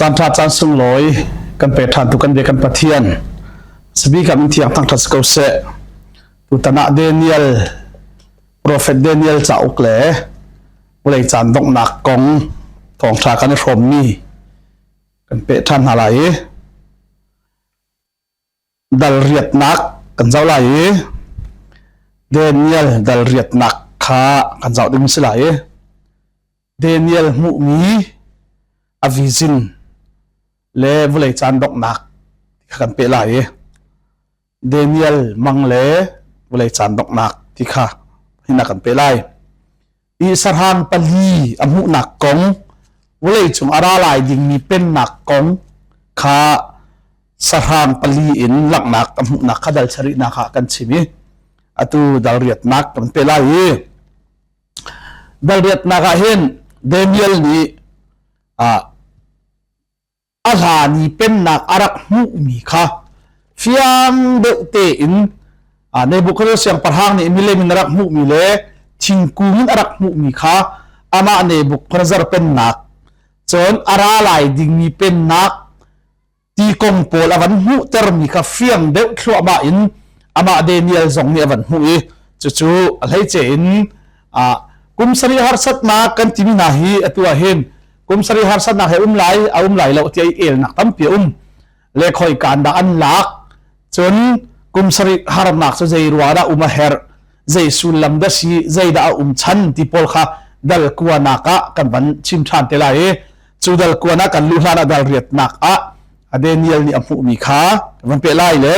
Thawngṭha chan sung loi kan pe than tu kan de kan pathian sabi kam thiang Thawngṭha skau se tu tana Daniel prophet Daniel cha ukle Vawlei Caan Donghnak kong Thawngṭha kan rom mi kan pe than halai dal riat nak kan zau lai Daniel dal riat nak kha kan zau ding silai Daniel mu mi avizin le Vawlei Caan Donghnak kan pe lai Daniel mang le Vawlei Caan Donghnak ti kha hina kan pe lai i sarhang pali amu nak kong Vawlei chung ara lai ding mi pen nak kong kha sarhang pali in lak nak amu nak khadal chari na kha kan chimi atu dal riat nak kan pe lai dal riat nak hen Daniel ni ala ni pen nak arak mu mi kha fiang de te in Nebuchadnezzar siang parhang ni mile min arak mu mi le thingkung arak mu mi kha ama Nebuchadnezzar pen nak chon ara lai ding mi pen nak ti kong pol awan mu ter mi kha fiang de thlo ma in ama Daniel zong ni awan mu e chu alhai che in kum sari har sat ma kan timi na hi atua hen kum sari har sat na he lai lo ti el nak tam pi le khoi kan da an lak chon kum sari har nak so jai ruara her jai sulam da si jai da chan ti pol kha dal kuana ka kan ban chim than te lai chu dal kuana kan lu hlana dal riat nak Daniel ni amu mi kha van pe lai le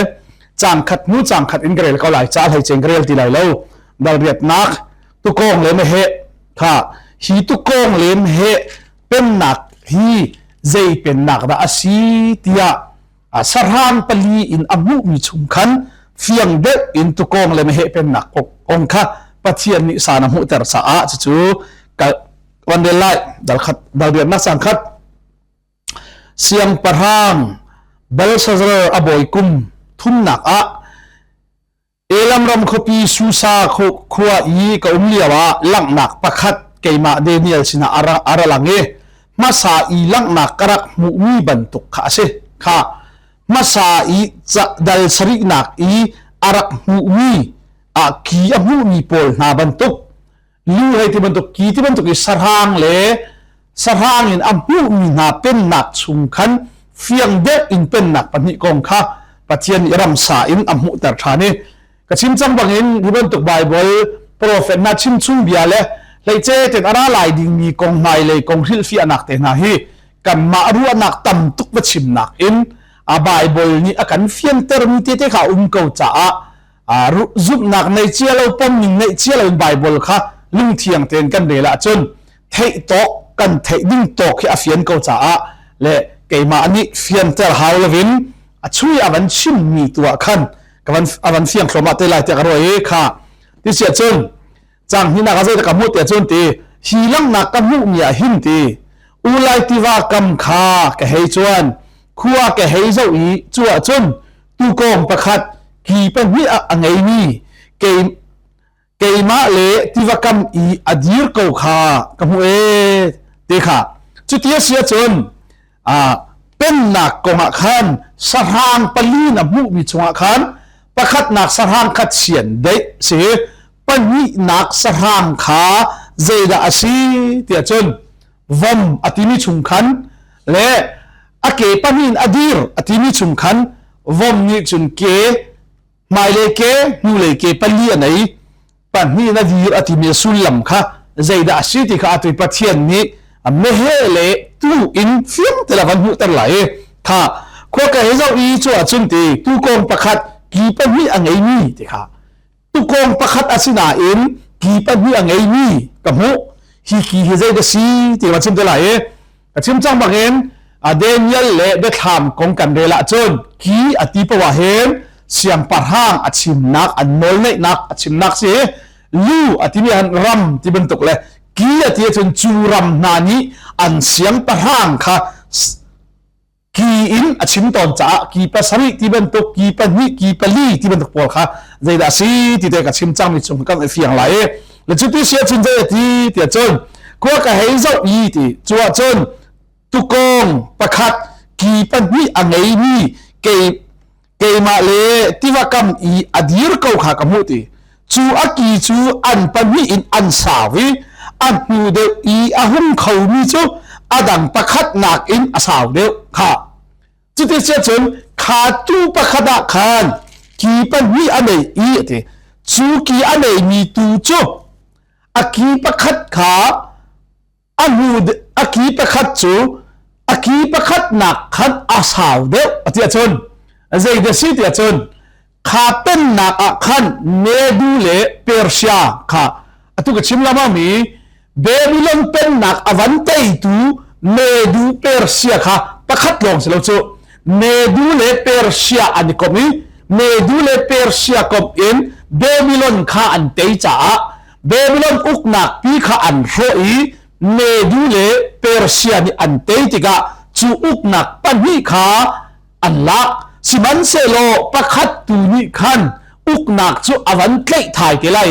chang khat in grel ka lai cha hai cheng grel ti lai lo dal riat nak tu kong le me he kha hi tu kong le me he pen nak hi zai pen nak da asi tia sarhan pali in amu mi chum khan fiang de in tu kong le me he pen nak ong kha pathian ni sana mu ter sa chu ka wan de lai dal riat nak sang khat siang parhang Belshazzar aboy kum thum nak elam ram khopi susa khua i ka liawa lang nak pakhat keima Daniel sina ara lange masa i lang nak karak mu mi bantuk kha se kha masa i dal sari nak i arak mu mi ki amu mi pol na bantuk lu hai ti bantuk ki ti bantuk i sarhang in amu mi na pen nak chung khan fiang de in pen nak pani kong kha pathian ram sa in amu tar thani kachim chang bangin riban tuk Bible prophet na chim chung bia le che ten ara lai ding mi kong mai le kong hil fi anak te na hi kan ma ru anak tam tuk ba chim nak in Bible ni akan fian ter mi te kha ko cha ru zup nak nei chialo pom ning nei chialo Bible kha lung thiang ten kan de la chun thei to kan thei ding to khi a fian ko cha le keima ani fian ter hawlovin chui awan chim mi tua khan kawan awan fiang thloma te lai te ka roi kha ti sia chun chang hina ka zai ka mu te chun ti hilang na ka mu mi a hin ti ulai ti wa kam kha ka hei chuan khuwa ka hei zo i chua chun tu kong pakhat ki pa mi a ngei mi keima le ti wa kam i adir ko kha ka mu e te kha chu ti sia chun pen nak konga khan sarhang pali na mu mi chunga khan pakhat nak sarhang khat sian de se pani nak sarhang kha zeida asi tia chun vom atimi chung khan le ake panin adir atimi chung khan vom ni chun ke mai le ke nu le ke pali anai pani na dir atimi sulam kha zeida asi ti kha atui pathian ni mehele tu in fiang televan hu tar lai tha kho ka hezo i chu achun ti tu kong pakhat ki pa mi angai mi ti kha tu kong pakhat asina in ki pa mi angai mi ka mu hi ki he zai da si ti wa chim te lai ka chim chang bangin Daniel le de tham kong kan de la chun ki ati pa wa hen siam parhang achim nak anol nei nak achim nak se lu ati mi han ram ti bentuk le ki ati chun churam nani an siang parhang kha ki in achim ton cha ki pasari ti bentuk ki pani ki pali ti bentuk pol kha zaida si ti te ka chim chang mi chung kang fiang lai le chu ti sia chun zai ti chun ko ka hei zo i ti chua chun ตุกงประคัดกีปันนี่อังไงนี่เกมาเลที่ว่ากำอีอดีรเขาขากำมุติจูอากีจูอันปันนี่อินอันสาวิอันมูเดอีอาหุ่นเขามีจูอดังประคัดนักอินอาสาวเดวค่ะจุดที่เสียจนขาตูประคัดขันกีปันนี่อันไหนอีติจูกีอันไหนมีตูจูอากีประคัดขาอันมูเดอากีประคัดจูอากีประคัดนักขันอาสาวเดวอธิจนใจเดสิติจนข้าเป็นนักขันเมดูเลเปอร์เซียข้าตุกชิมลามามีเบบิลอนเป็นนักอวันเตยตูเมดูเปอร์เซียข้าประคัดลงสิเราจูเมดูเลเปอร์เซียอันนี้ก็มีเมดูเลเปอร์เซียก็อินเบบิลอนข้าอันเตยจ้าเบบิลอนอุกนักปีข้าอันโรอีเมดูเลเปอร์เซียนี่อันเตยติกาจูอุกนักปันนี่ข้าอันลักสิมันเซโลประคัดตูนี่ขันอุกนักจูอวันเตยถ่ายเกล้า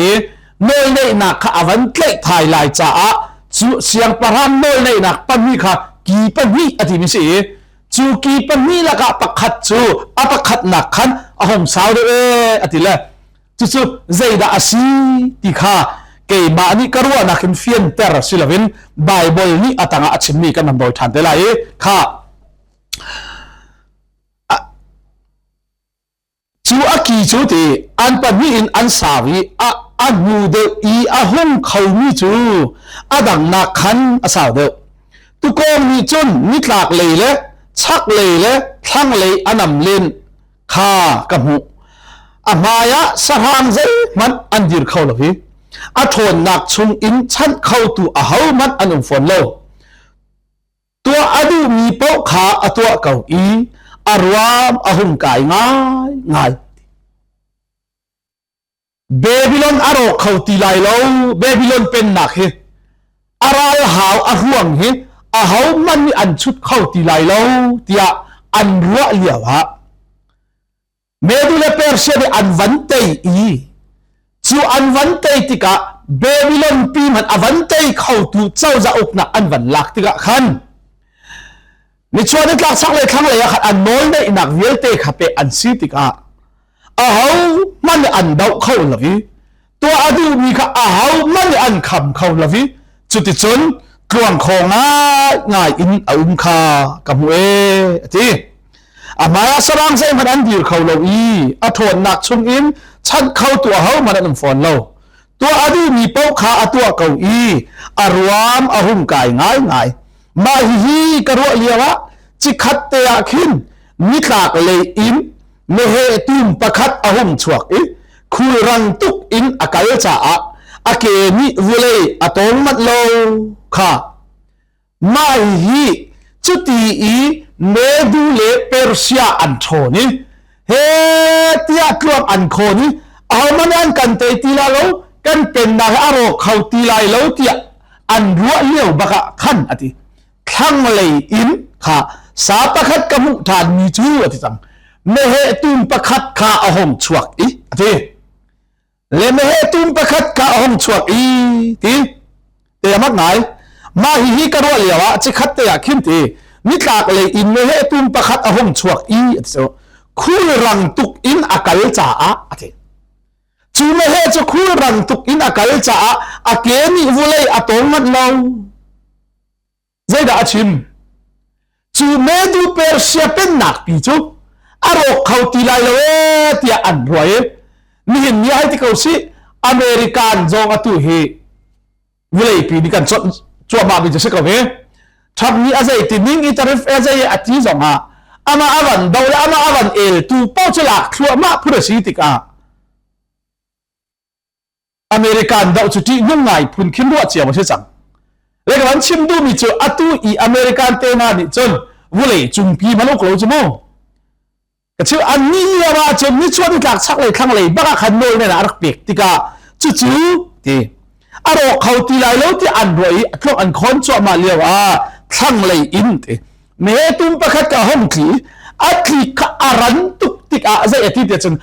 โนยในนักข้าอวันเตยถ่ายลายจ้าจูเสียงประหารโนยในนักปันนี่ข้ากีปันนี่อธิมิเสจูกีปันนี่ละก็ประคัดจูประคัดนักขันหอมสาวเด้ออธิละจูใจดาสีติข้าเกี่ยบานี่กรัวนักเฟียนเตอร์สิลวินไบเบิลนี่อัตงาชิมนี่กันนำโดยทันเดลัยข้าจูอากีจูตีอันปันนี่อินอันสาวีอันมูเดอีอาหงเขามีจูดังนักขันอาสาวเดตุกองมีจุนนิตลากเลยเลยชักเลยเลยทั้งเลยอันนำเล่นข้ากับหูมายะสหางใจมันอันดิรเขาเลย ทนนักชุงอินชันเข้าตัวเฮามันอันฝนโลตัวอดูมีโปขาตัวเก่าอีอารวามหุ่มกายง่ายเบบิลอนอารมณ์เขาตีลายโลเบบิลอนเป็นหนักเฮอะไรหาวห่วงเฮหาวมันมีอันชุดเข้าตีลายโลเตียอันรัวเลียวฮะเมดูเลเปอร์เซียอันวันเตยอีจูอันวันเตยติกะเบบิลอนปีมันอันวันเตยเข้าตัวเจ้าจะอกนักอันวันลักติกะขันในช่วงนี้ลักสักเลยครั้งเลยขัดอันโน้นได้นักเวลเตยขับไปอันซีติกะหาวมันอันเดาเข้าละวิตัวอดูมีค่ะหาวมันอันคำเข้าละวิจุดที่จนกลวงของง่ายอินอุ่มคากับเวทีมาสร้างใจมันอันดีเขาเราอีทนหนักชุนอินฉันเข้าตัวเขามันอันฝนเราตัวอดีมีเป้าขาตัวเก่าอีรวมหุ่มกายง่ายมาฮีกระโดดเลียวะจิขัดเตะขึ้นมิตรเลยอินเมเหตุมประคัดหุ่มชวกอีคุยรังตุกอินอากาศจ่าเกมิวเลยตงมัดโลค่ะมาฮีจุดที่เมดูเลเปอร์เซียอันโทนี่เฮที่กลัวอันโคนี่มันอันกันเตตีลาโลกันเป็นนาอารมณ์เขาตีลายโลที่อันรัวเลี้ยวบักขันอธิทั้งเลยอินค่ะสาประคัดกมุทานมีจูอธิจังเมเหตุมประคัดข้าหุ่มชวกอีอธิเลเมเหตุมประคัดข้าหุ่มชวกอีทีเตียมักไหนมาฮีกระโดดเลียวะจิขัดเตะขึ้นทีนิตากเลยอินเมเหตุมประคัดหุ่มชวกอีอธิคุยรังตุกอินอากาศจ่าอธิจูเมเหจะคุยรังตุกอินอากาศจ่าเกมีวุเลยตงมัดเราใจดาชิมจูเมดูเปอร์เซียเป็นหนักปีจูอารมณ์เขาตีลายเลยที่อันรวยนี่เห็นยังไงที่เขาสิอเมริกันจงตัวเฮวุเลยปีนี้กันชัวมาบินจะเสกเอาเฮทำนี้อะไรที่นิ่งอิตาลีอะไรอัติจงฮะอามาอวันดาวอามาอวันตูเป้าจะหลักชัวมาพูดสิติกาอเมริกันดาวจุดที่ยุ่งไงพุ่นคิมรัวเจียวมาเชื่อจังเรื่องวันชิมดูมีเจอตัวอเมริกันเตนานี่จนวุเลยจุงปีมันโลกเราจะมั้งก็ชื่ออันนี้ว่าจนนี่ชวนหลักชักเลยข้างเลยบ้าขันโนยเนี่ยนะรักเปียกติกาจู่ที่อารมณ์เขาตีลายแล้วที่อันรวยช่วงอันคอนชัวมาเรียกว่าข้างเลยอินที่เมื่อตุ้มประคัดกับห้องที่ที่ข้าอารันตุกติกาใจที่เดียจน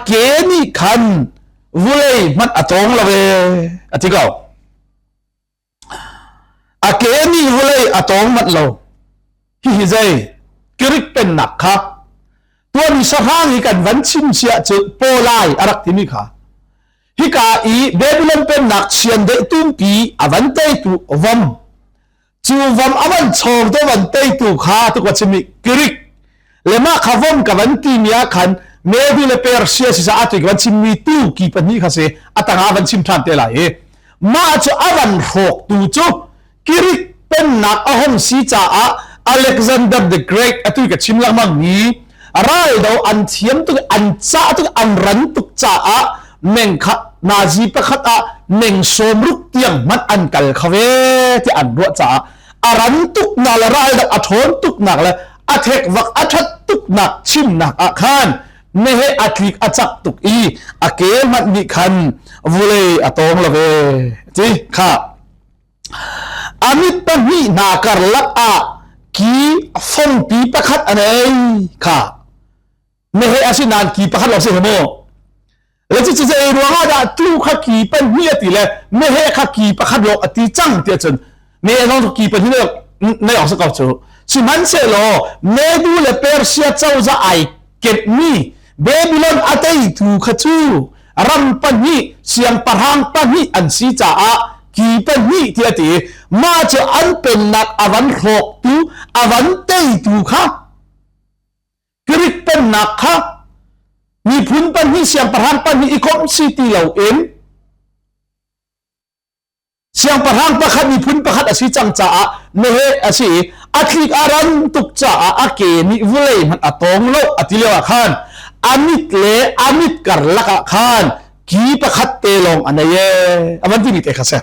เกนี่ขันวุเลยมันตรงละเวที่เขา akeni Vawlei atong mat lo hi zai kirik pen nak kha tua ni sarang hi kan van chim sia chu polai arak timi kha hi ka I Babylon pen nak sian de tum pi avan te tu vom chu vom avan chong to van te tu kha tu ka chimi kirik lema kha vom ka van ti mia khan maybe le Persia si sa atu ka van chim mi tu ki pan ni kha se atanga van chim tham te la e ma chu avan hok tu chu kirik pen nak ahom si cha a Alexander the Great atu ka chim lang mang ni rai do an thiam tu an cha tu an ran tu cha a meng kha nazi pakhat a meng som ruk tiang man an kal khawe ti an ro cha aran tuk na la rai da athon tuk nak la athek wak athat tuk nak chim nak a khan me he atlik achak tuk I ake mat ni khan Vawlei atong la ve ti kha amit ta ni na kar lak a ki phong pi pakhat anei kha me he asinan ki pakhat lo se mo le chi chi zai ruanga da tu kha ki pan hi ati le me he kha ki pakhat lo ati chang ti chun me no ki pan hi le nei ok sa ka chu si man se lo me du le Persia chau za ai ket ni Babylon atai tu kha chu ram pan hi siang parhang pan hi an si cha a ki pan hi ti ati ma chu an pen nak avan khok tu avan tei tu kha kirik pen nak kha mi phun pan hi siang parhang pan hi ikom city lo in siang parhang pakhat mi phun pakhat asi chang cha a me he asi athlik aran tuk cha a ake ni Vawlei man atong lo atilewa khan amit le amit kar laka khan ki pakhat te long anaye avanti ni te khase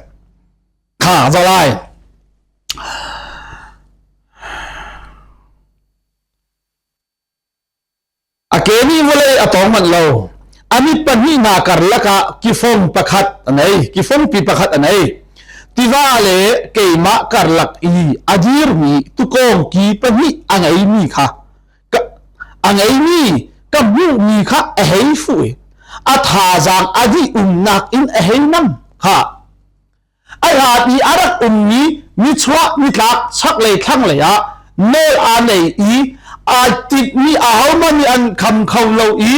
kha zalai akeni Vawlei atong man lo amit pan hi na kar laka ki phong pakhat anai ki phong pi pakhat anai tiwale keima kar lak I adir mi tukong ki pan hi angai mi kha angai mi ka mu mi kha a hei fu a tha jang adi nak in a hei nam kha ai ha bi arak mi chwa mi tlak chak le thang le ya ne a nei I a tit mi a hau man mi an kham khau lo I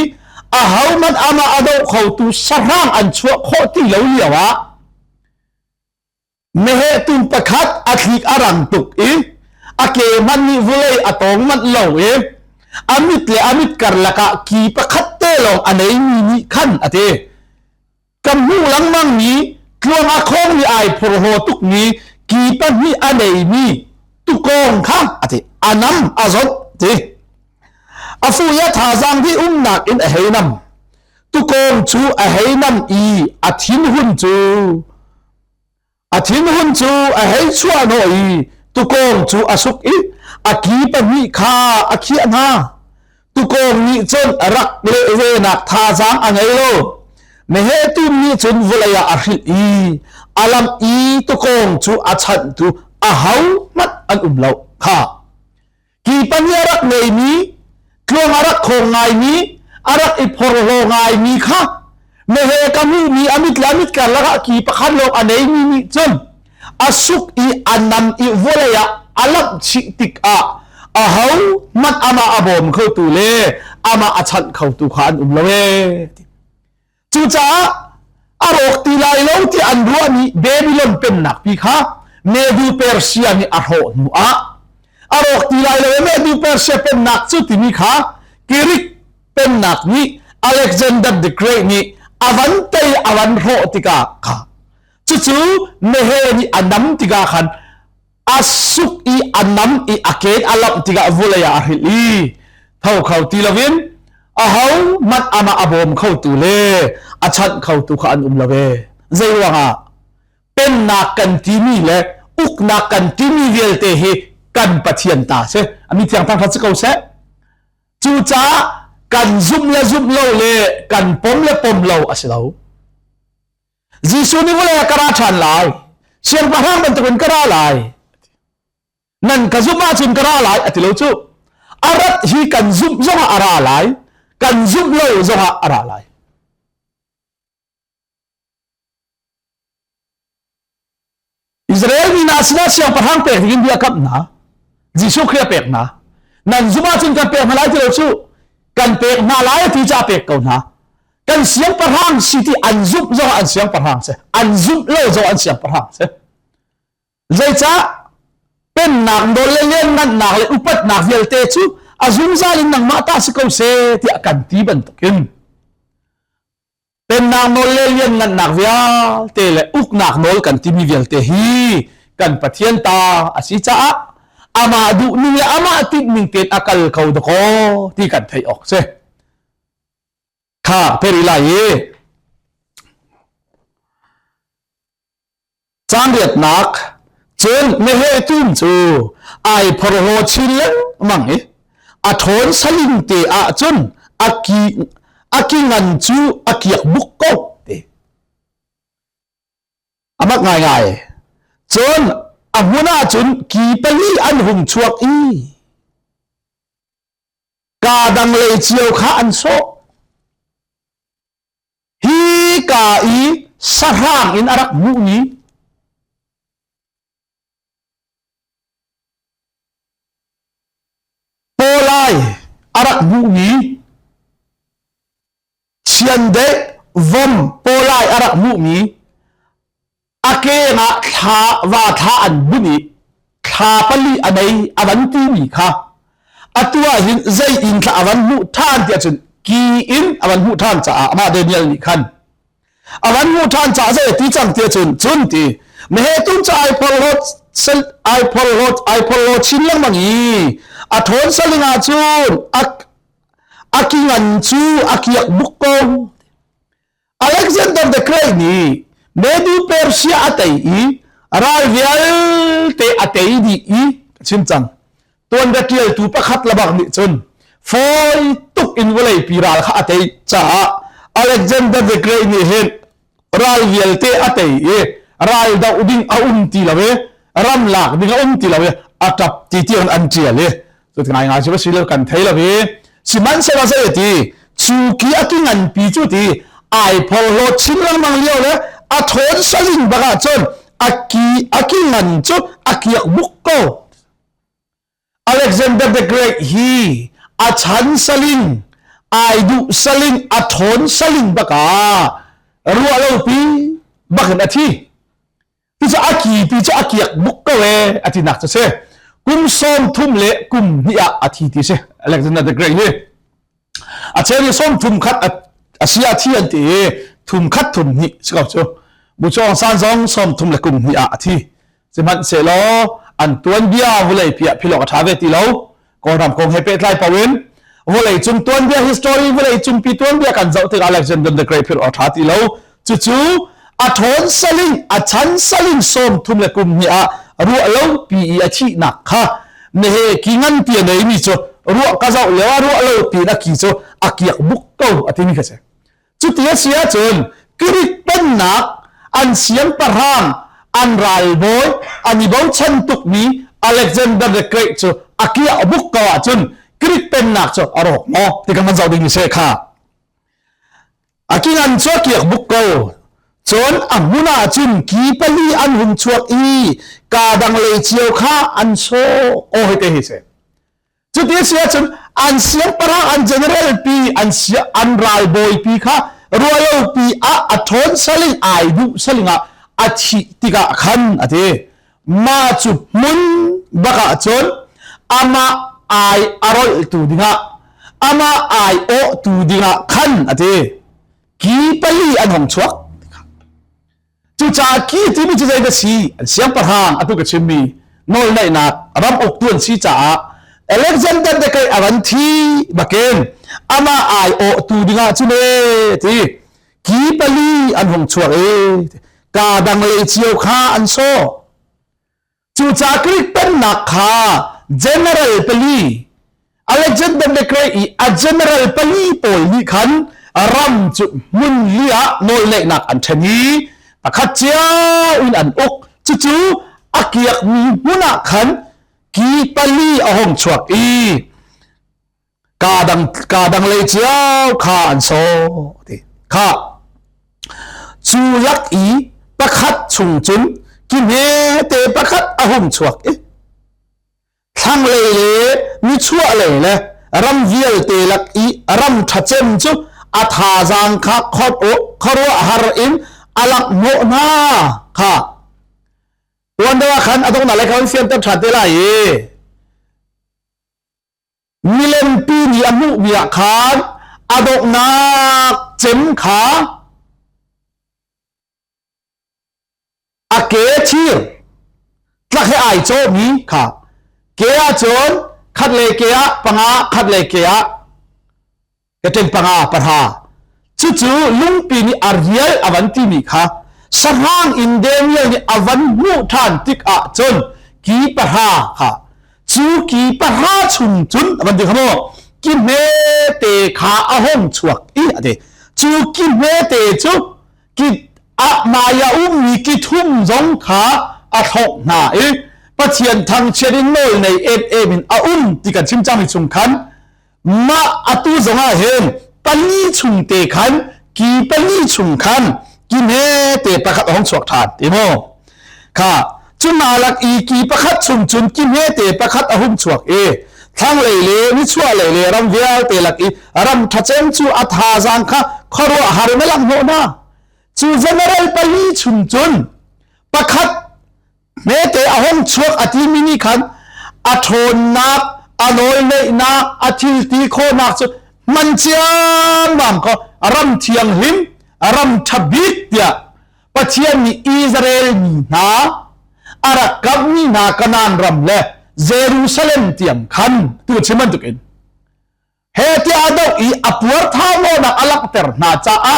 a hau man ama ado khau tu sarang an chwa kho ti lo liawa me he tum pakhat athlik arang tuk I ake man ni Vawlei atong man lo e amit le amit kar laka ki pakhat te long anei mi ni khan ate kam hu lang mang ni tlong a khong ni ai phor ho tuk ni ki pan ni anei mi tu kong kha ate anam azot te afu ya tha jang di nak in a heinam tu kong chu a heinam I athin hun chu a hei chua no I tu kong chu asuk I aki pan ni kha akhi ana tu kong ni chon rak le ve nak tha jang angai lo me he tu ni chun Vawlei a hil I alam I tu kong chu achan tu a hau mat an lo kha ki pan ya rak nei ni tlong arak khong ngai ni arak I phor ho ngai ni kha me he kamu ni amit lamit kar laka ki pakhan lo anei ni chon asuk I anam I Vawlei alam chi tik a hau mat ama abom khau tu le ama achan khau tu khan lo e chu cha arok ti lai lo ti an ruwa ni Babylon pen nak pi kha medu Persia ni arho nu a arok ti lai lo medu Persia pen nak chu ti ni kha kirik pen nak ni Alexander the Great ni avan tei avan ho tika kha chu chu mehe ni anam tika khan asuk I anam I aket alam tiga Vawlei a hili thau khau ti lovin a hau mat ama abom khau tu le achat khau tu kha an love zai wanga pen na kan ti mi le uk na kan ti mi vel te he kan pathian ta se ami thiang thang phat kau se chu cha kan zum lo le kan pom le pom lo aslo jisu ni Vawlei kara than lai siang parang ban tukun kara lai nan ka zuma chim kara lai atilo chu arat hi kan zum zonga ara lai kan zum lo zonga ara lai Israel ni na sila siang parhang pek tingin dia kap na jisu khria pek na nan zuma chun kan pek malai ti lo chu kan pek na lai ti cha pek ko na kan siang parhang city an zup zo an siang parhang se an zup lo zo an siang parhang se zai cha pen nak do le len nan nak le upat nak vel te chu azum zalin nang mata si ko se ti akan ti ban tokin pen nak no le len nan nak via te le uk nak nol kan ti mi vel te hi kan pathian ta asi cha ama du ni le ama ti ning te akal khau do ko ti kan thai ok se kha peri la ye chang riat nak chen me he tum chu ai phor ho chile mang e a thon saling te a chun aki ngan chu akiak buk ko te amak ngai ngai chon amuna chun ki pali an hum chuak i ka dang le chiao kha an so hi ka i sarang in arak mu ni polai arak mu ni sian de vom polai arak mu ni ake nga tha wa tha an buni tha pali anei avanti mi kha atua hin zai in tha avan mu than ti chun ki in avan mu than cha ama Daniel ni khan avan mu than cha zai ti chang ti chun ti me he tum cha ai pol hot chin lang mangi a thon salinga chun akingan chu akiak bukko Alexander the Great ni Medu Persia atay i Ravial te atay di i Chimchang Tuan Datil tu pakhat labak ni chun Foy tuk in walay piral ka atay cha Alexander the Great ni hen Ravial te atay i Ral daw ding ti lawe Ramlak ding ti lawe Atap titiyon antiale So tinay nga siya sila kan thay lawe Siman sa wasa iti Chuki akingan pichu ti Ay polo chinlang mang liyaw le a thon saling baka chon aki ngan chu akiak bukko Alexander the Great hi a chan saling ai du saling a thon saling baka ruwa lo pi bakan athi ti cha aki pi cha akiak bukko we ati nak cha se kum som thum le kum hiya athi ti se Alexander the Great hi a chen som thum khat asia thi an ti thum khat thum ni sikau chu bu chong san zong som thum le kum ni a thi seman se lo an tuan bia Vawlei pia philok tha ve ti lo ko ram kong he pe tlai pawin Vawlei chung tuan bia history Vawlei chung pi tuan bia kan zau te Alexander the Great philok tha ti lo chu a thon saling a chan saling som thum le kum ni a ru lo pi a thi nak kha ne he kingan pi nei mi chu ru ka zau le ru lo pi na ki chu akiak buk ko ati mi kha se chu tia sia chun kirik pen nak an siang parhang an ral boy ani bau chan tuk ni Alexander the Great chu akia buk ko chun kirik pen nak chu aro mo ti kan man zau ding se kha akingan chu kiak buk ko chon amuna chun ki pali an hum chuak i ka dang le chiao kha an so o hete hi se chu ti sia chun an siang parhang an general pi an ral boy pi kha royal pi a thon saling ai du salinga achi tiga khan ate ma chu mun baka chon ama ai arol tu dinga ama ai o tu dinga khan ate ki pali an hong chuak chu cha ki ti mi chu zai da si siam parhang atu ka chimmi nol nai na ram ok tuan si cha Alexander the Great avanthi baken ama ai o tu dinga chu le ti ki pali an hong chuak e ka dang le chiao kha an so chu cha krik pen nak kha general pali Alexander the Great a general pali pol ni khan ram chu mun lia noi le nak an thani takhat chia un an ok chu akiak mi muna khan ki pali a hong chuak i ka dang le chiao kha an so ti kha chu lak i pakhat chung chun ki me te ประคัดอหุ่มชวกทั้งเลยมีชั่วเลยรำเวียลเตลักอีรำทัดเจมจูอัฐาจังข้าขดโอขรัวฮาร์อินอลักโมนาค่ะวันเดียวกันอตรงนั้นเลยเขาเสียงตั้งชัดเลยมิเลนปีนี้อมุเบียขาอดกนักเจมขาอาเกชีร์ลักให้ไอโจมีค่ะเกียร์จนขัดเลเกียปังอาขัดเลเกียก็เป็นปังอาปะทาจู่ๆลุงปีนี้อาเรียลอวันที่มีค่ะสร้างอินเดียนี่อวันมุทานติกอาจนกีปะทาค่ะจู่กีปะทาชุนจุนวันที่เขาบอกกินเมเตขาอาหงชวกอีอะไรจู่กินเมเตจู่กิอามายาอุ้มมีกิทุ่มจงขาอาทกนาประเทียนทางเชรินโนในมินอุ้มที่กันชิมจามิชุงคันมาอตุจงอาเห็นปลีชุงเตคันกีปลีชุงคันกินเฮเตประคัดของสวกทานติโมค่ะจุนมาลักอีกีประคัดชุนจุนกินเฮเตประคัดอหุมสวกทั้งเลยวิชัวเลยรำเวียลเตลักอีรำทัดเจมจูอัฐาจังค่ะขรัวหาริเมลังโนนาจูเจเนอเรลปลีชุนจุนประคัดเมเตอหงชวกอธิมินิคันอโทนนักอโนยเนนักอธิลตีโคนักสุดมันเชียงบางก็รำเทียงหิมรำทับิดเดียปะเทียนมีอิสราเอลมีนาอารักกับมีนากันนานรำเล่เยรูซาเล็มเตียมคันตัวชิมันตุกินเฮติอาดอีอปวร์ทาวนักอลักเตอร์นาจ้า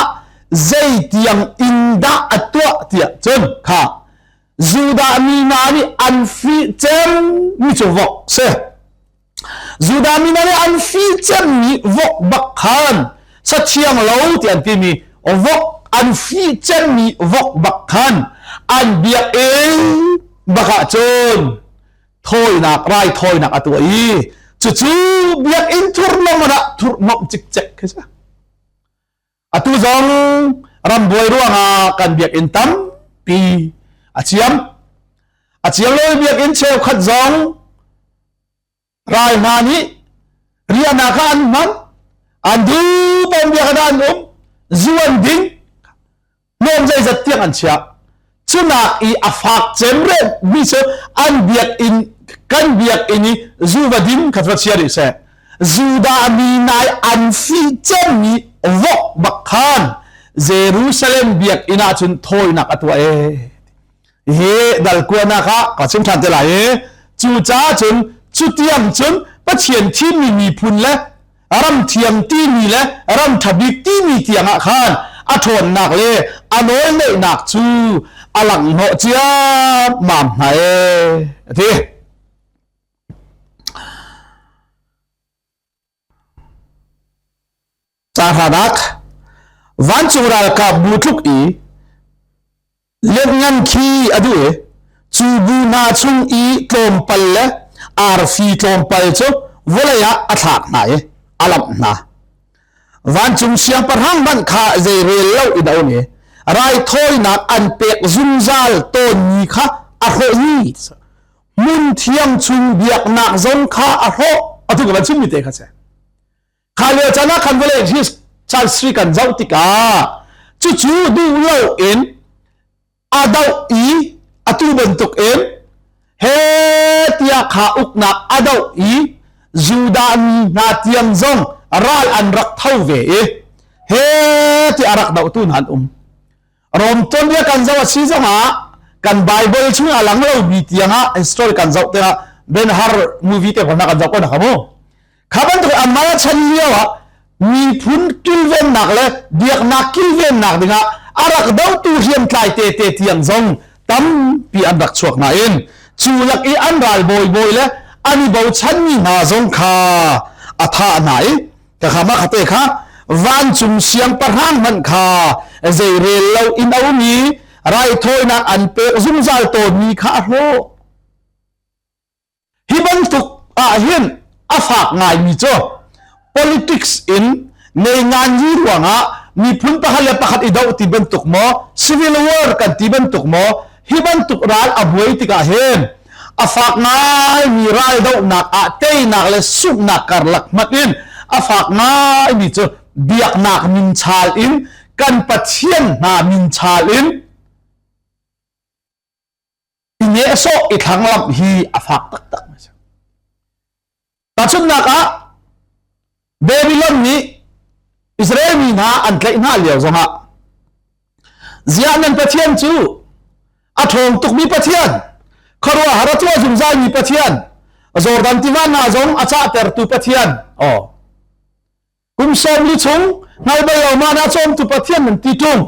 เจเตียงอินดาอัตัวเตียจนค่ะจูดามีนานีอันฟีเจมมิจูวกเซจูดามีนานีอันฟีเจมมิวกบักขันสัจเชียงเหลาที่อันที่มีวกอันฟีเจมมิวกบักขันอันเบียเองบักจนทอยนักไรทอยนักตัวจู่ๆเบียเองทุรนมันทุรนกจิกจิกใช่ไหมตัวจงรำบวยร่วงกันเบียเองตั้มปีอาเชียมเลยเบียกอินเชลขัดจงรายนานี้เรียนาคานมันอันดูปมเบียกด้านจวนดิ้งน้องใจจะเตียงอันเชียชุนาอีอาฟากเจมเรมิเชอันเบียกอินกันเบียกอินจูวดิ้งขัดวัชเชียริเซจูดามีนายอันฟีเจมีวกบักคานเยรูซาเล็มเบียกอินาจุนโทยนักตัวเฮดัลกวนนะคะก็ชิมทันจะไหลจูจ้าจุนจุดเตียงจุนปะเชียนที่มีพุนและรำเทียงที่มีและรำทับิกที่มีเตียงอาคารอทนหนักเลยอโนยเลยหนักจูอลังโหเจียมามไหนที่สาธารณะวันจุรากับบุตรอีเลี้ยงเงินขี้อดูจูบูนาชุงอีตรมเปลเลอาร์ฟีตรมเปลจูวลายอัฐากไหนอาลับนะวันจุงเสียงประหังบันขาเจเรลเลวอิดเอาเนี่ยไรทอยนักอันเป็กซุนซาลต้นนี้ค่ะอาโฮยีมุนเทียมชุงเบียกนักจงค่ะอาโฮอทุกวันชุมมิเตะค่ะเจ้ข้าเลี้ยจนะคันเวลาที่ชาลสตรีกันเจ้าติกาจู่ๆดูเล่าเอ็นอาดาวอีอตุบันตุกเอ็มเฮตียขาอุกนักอาดาวอีจูดามีนาเตียงจงรัลอันรักเท่าเวเฮตีอารักดาวตุนหันรวมต้นเดียกันเจ้าชีจงหากันไบเบิลช่วยหลังเราบีเตียงฮะฮิสตอริกันเจ้าเตะเบนฮาร์มูวีเตะคนนักกันเจ้าก็นะครับผมข้าบันทุกอันมาชันเลียวะมีพุนกิลเวนนักเลยเดียกนักกิลเวนนักดิงะอารักดาวตูเฮียนไกลเตเตียงจงตั้มปีอันดักชวกนาเอ็นจูลักอีอันรัลบอยเลยอันนี้บ่าวชันนี่นาจงค่ะอัฐาไหนแต่ข้ามาขัดเตะค่ะวันจุงเสียงประหังมันค่ะเจเรลเราอินเอานี้ไรทอยนักอันเปซุ่มซาลโตมีค่ะโหฮิบันตุกเห็นอาฝากง่ายมีจ้ะ politics in ในงานยี่หลวงมีพุนประหัลประคัดอีดาวตีบันตุกหมอ civil war กันตีบันตุกหมอ hiban tuk ral abuai tika hen afak ngai mi ral do nak a tei nak le suk nak karlak matin afak ngai mi chu biak nak min chal in kan pathian na min chal in ine so I thang lam hi afak tak tak ta chun naka Babylon ni Israel mi na an tlai na liao zonga zianan pathian chu a thong tuk mi pathian kharwa haratwa zumzai mi pathian Jordan tiwan na zong acha ter tu pathian kum som li chung ngai ba yo ma na chom tu pathian nan ti tung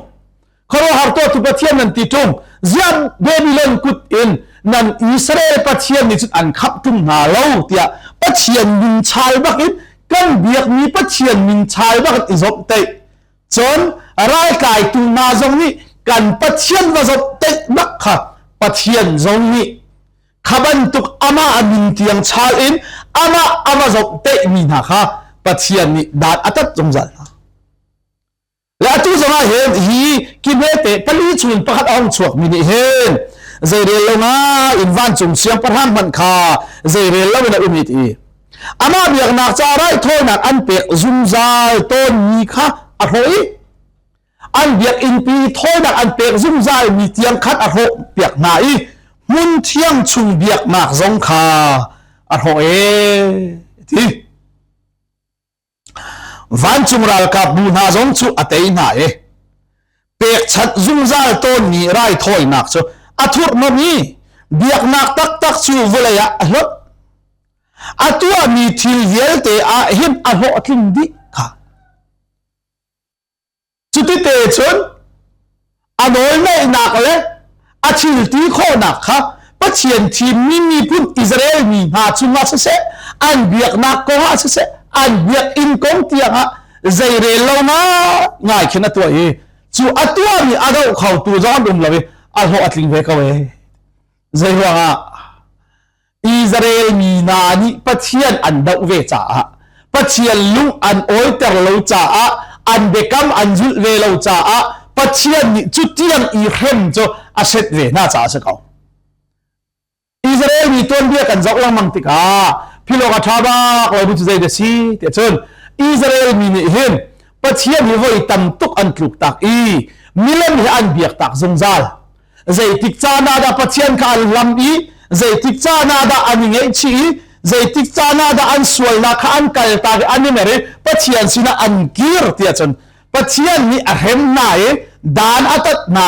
kharwa harto tu pathian nan ti tung zian Babylon kut in nan Israel pathian ni chut an khap tung na lo tia pathian min chal bakit kan biak mi pathian min chal bakit izop te chon rai kai tu na zong ni kan pathian wa zop te bak kha pathian zong ni khaban tuk ama amin tiang chal in ama zop te mi na kha pathian ni dat atat zongjal la tu zonga hen hi kimete pali chun pakhat ong chuak mi ni hen zairel lo nga invan chung siang parhang man kha zairel lo na umit I ama biak nak cha rai thoi nak an pe zumzal ton mi kha a hoi an biak in pi thoi nak an pe zumzal mi tiang khat a ho biak na I mun thiang chung biak nak zong kha a hoi ti van chung ral ka bu na zong chu atei na pek chat zumzal ton mi rai thoi nak chu athur no mi biak nak tak tak chu volaya ahlot atua mi thil yel te a him a ho atling di kha chuti te chon anol nei nak le a thil ti kho nak kha pathian thi mi pun Israel mi ha chunga se an biak nak ko ha se an biak in kong tiang ha zaire lo na ngai khina to chu atua mi ado khau tu zon dum lawe a ho atling ve ka we zaira Israel mi na ni pathian an dau ve cha pathian lung an oi ter lo cha an bekam an jul ve lo cha pathian ni chutiang I hem cho a set ve na cha se kau Israel mi ton bia kan zau lang mang tika philo ka thaba ko bu zai de si te chon Israel mi ni hem pathian ni voi tam tuk an tluk tak I milam hi an biak tak zongzal zai tik cha na da pathian ka lam I zai tik cha na da ani ngei chi zai tik cha na da an sual na kha an kal ta ani mere pathian sina an gir tia chon pathian ni a hem na dan atat na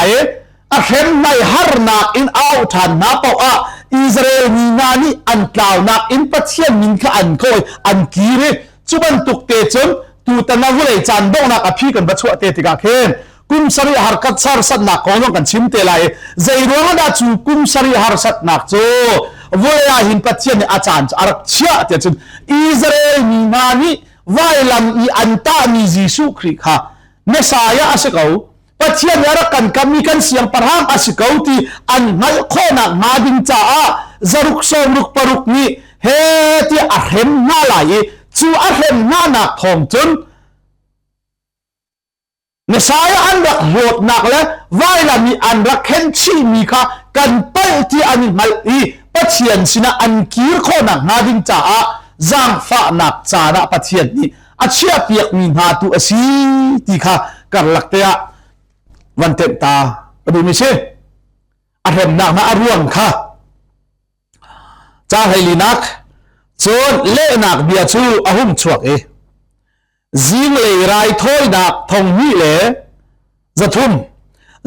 a hem nai har na in au than na pau Israel ni na ni an tlaw na in pathian min kha an khoi an kire chuban tuk te chon tu tana Vawlei Caan Donghnak a phi kan ba chua te tika khen kum sari harkat sar sat nak ko kan chim te lai zairong da chu kum sari har sat nak cho voya hin pathian ni achan arak chia te chun Israel ni na ni vailam I anta ni Jisu Christ kha Messiah asikau pathian yara kan kami kan siang parhang asikau ti an ngal khona ngading cha zaruk somruk paruk ni he ti ahem na lai chu ahem na na thong chun Messiah an rak rot nak le vai la mi an rak hen chi mi kha kan pal ti an mal I pathian sina an kir kho nak ngading cha zang fa nak cha na pathian ni achia piak mi na tu asi ti kha kar lakte van tem ta adu mi se ahem nak na aruang kha cha helinak chon le nak bia chu ahum chuak zing le rai thoi nak thong mi le zathum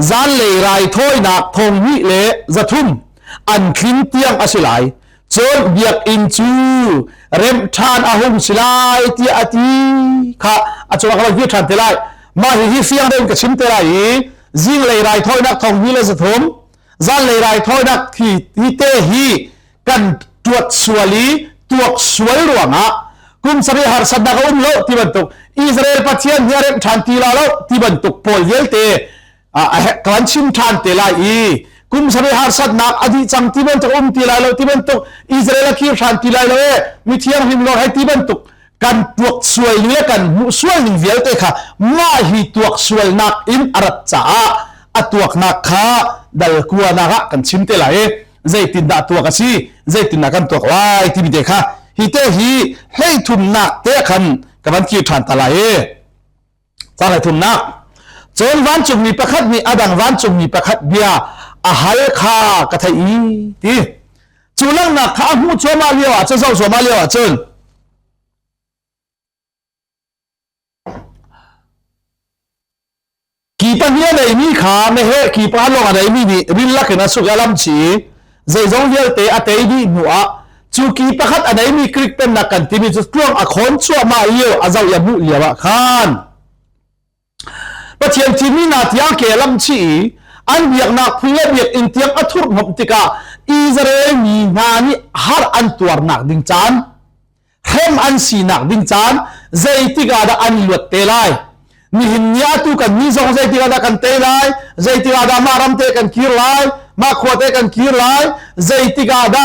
zan le rai thoi nak thong mi le zathum an khin tiang asilai chon biak in chu rem than ahum silai ti ati kha achwa ka vi than telai ma hi fiang den ka chim telai zing le rai thoi nak thong mi le zathum zan le rai thoi nak thi te hi kan tuat suali tuak sual ruanga kum sari har sadda ka lo ti bantuk Israel pathian hiarem than ti la lo ti bantuk pol yelte kan chim than te la kum sari har sad nak adi chang ti bantuk ti la lo ti bantuk Israel ki than ti la lo mi thiang him lo hai ti bantuk kan tuak sual ni kan sual ni yelte kha ma hi tuak sual nak in arat cha atuak nak kha ดัลกัวนักกันชิมเตล่าใจตินดาตัวกันสิใจตินนักกันตัวไว้ที่มีเด็กค่ะฮิเตฮีให้ทุนนักเตะขันกับมันคิวทันตะไลจะให้ทุนนักจนวันจุมีประคัดมีอดังวันจุมีประคัดเบียอาหารข้ากระทอีที่จุลังนักข้าหูชัวมาเลี้ยวจะเศร้าชัวมาเลี้ยวจนกีปัญญาในมีขาไม่เหกีปัญญาในมีดิริลลักนะสุกอลัมชีใจจงเยอะเตะเตะดีหนัวจูกีประคัดอันไหนมีคลิกเป็นนักกันที่มีจุดกล้องอคอนชัวมาเลี้ยวอาเจ้าอย่าบุเลี้ยวขานประเทศที่มีนาทีเกลัมชีอันเบียกนักพูดเบียกอินเดียอัทุรหบติกาอิสราเอลมีนานี่ฮาร์อันตัวนักดิ่งจานเฮมอันสีนักดิ่งจานใจติกาดอันลวดเตลัยมีหินยาตุกันมีสองใจติกาดกันเตลัยใจติกาดมารำเตกันคีร์ไลมาขวดเตกันคีร์ไลใจติกาด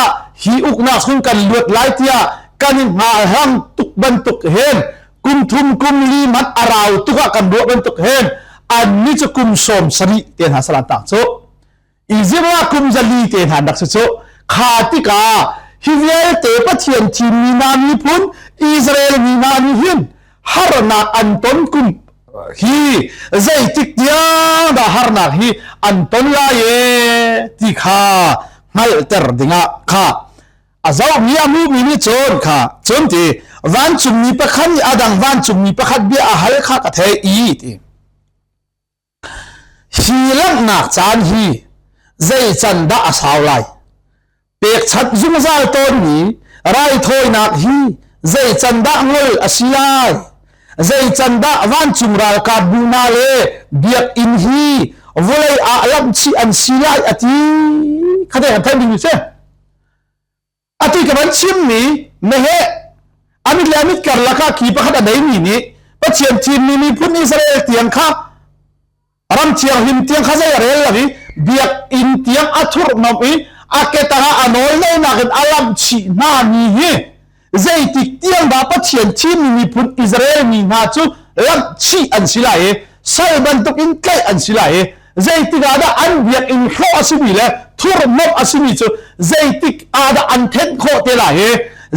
ฮีอุกนักสุนกันลวดไลเตียกันมาหังตุกบันตุกเฮนกุมทุมกุมลีมัดอาราวตุกกันลวดบันตุกเฮนอันนี้จะคุมสมสริเตียนหาสลัดต่างโซอิจิราคุมจะลีเตียนหาดักโซขาติกาฮิเวลเตปะเทียนทีมีนามีพุนอิสราเอลมีนามีหินฮาร์นาอันตนคุมฮีใจติกยาดาฮาร์นาฮีอันตนลายติขาไม่เตอร์ดิงะขาอาเจ้ามีอามูมีโจนขาโจนที่วันจุมีประคันอาดังวันจุมีประคันเบียอาหารข้ากระเทอีที่ฮีลักนักจานฮีใจจันดาสาวไลเปียกชัดจุงใจต้นนี้ไรถอยนักฮีใจจันดางลอสิไลใจจันดาวันจุงรากาบูนาเลเบียกอินฮีวลัยอาลัมชีอันสิไลอติข้าได้เห็นท่านดีอยู่ใช่อติกับมันชิมนี้ไม่เหอามิลามิดกันละค่ะขีปะขัดอะไรนี่ปัจเจียนทีมมีพุ่นอิสราเอลเตียงค่ะรำเชียงหิมเตียงข้าจะเรียนละวิเบียกอินเตียงอัทุรนอมีอาเกตาอันน้อยเลยนักอาลัมชีนามีเฮใจติเตียงดาปัจเจียนทีมมีพุ่นอิสราเอลมีนาจูลัมชีอันสิลายใส่บรรทุกอินไกอันสิลายใจติกาดาอันเบียกอินข้ออสิมีเลยทุรนออสิมีจูใจติกาดาอันเทนโคเตลาย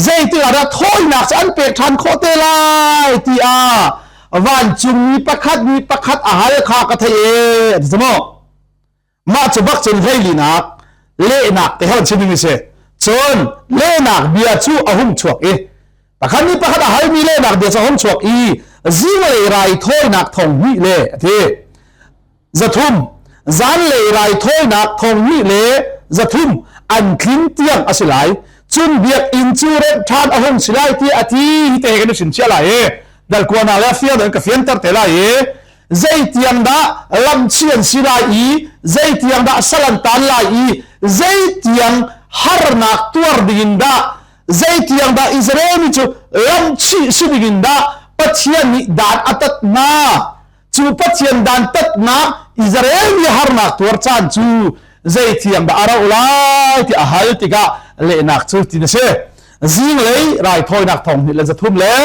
ใจติกาดาถอยนักอันเปิดทันโคเตลายที่วันจุมีประคัดอาหารข้ากระเทยสมอมาจะบักจนเฮลีนักเล่นักแต่เขาชิมมิเสจนเล่นักเบียชูอาหุ่มชวกประคัดนี้ประคัดอาหารมีเล่นักเบียชูอาหุ่มชวกจีเล่ไรถอยนักทองมีเล่ที่จะทุ่มจานเล่ไรถอยนักทองมีเล่จะทุ่มอันคลิ้นเตียงอสิไลจุนเบียกอินจูเรทานอาหุ่มสิไลที่อธิเตะกันสินเชียไลดัลกัวนาเลฟิอาดัลกับเฟียนเตอร์เตล่าใจเตียงดาลำเชียนสิลาใจเตียงดาสลันตันลาใจเตียงฮาร์นักตัวดินดาใจเตียงดาอิสราเอลจูลำชีสิดินดาปัจเจียนนิดานอัตตนาจูปัจเจียนดานตัตนาอิสราเอลมีฮาร์นักตัวจานจูใจเตียงดาอาราอุลาที่อาหารติกาเลนักจูตินเชจิงเลยไรทอยนักทองนี่เลยจะทุ่มเลย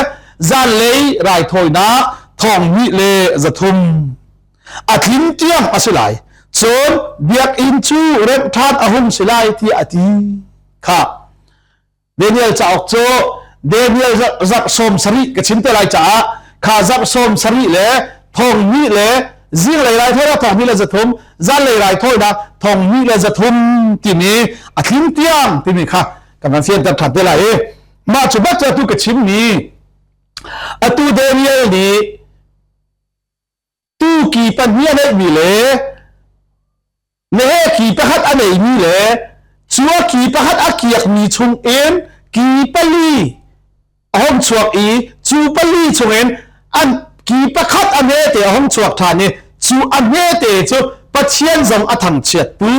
จานเลยไรถอยนักทองมิเลจะทุ่มอาทิมเตียงอสิไลจนเบียกอินจูเริ่มทานอาหุมสิไลที่อธิค่ะเดนิเอลจะออกโจเดนิเอลจับสมสริกับชิมเตลัยจ้าข้าจับสมสริเลทองมิเลจิงเลยไรถอยนักทองมิเลจะทุ่มจานเลยไรถอยนักทองมิเลจะทุ่มที่นี้อาทิมเตียงที่นี้ค่ะกำลังเสียนตัดขัดเตลัยมาจุบัดจะตุกับชิมนี้อตูเดนิเอลนี่ตูกีปัญญาเนี่ยมีเลยเนื้อกีประหัดอะไรมีเลยชัวกีประหัดอาเกียกมีชงเอ็นกีปลีห้องชวกจูปลีชงเอ็นอันกีประหัดอันเนเตห้องชวกทานเนี่ยจูอันเนเตจูปัจเจียนจงอัฐังเฉียดปู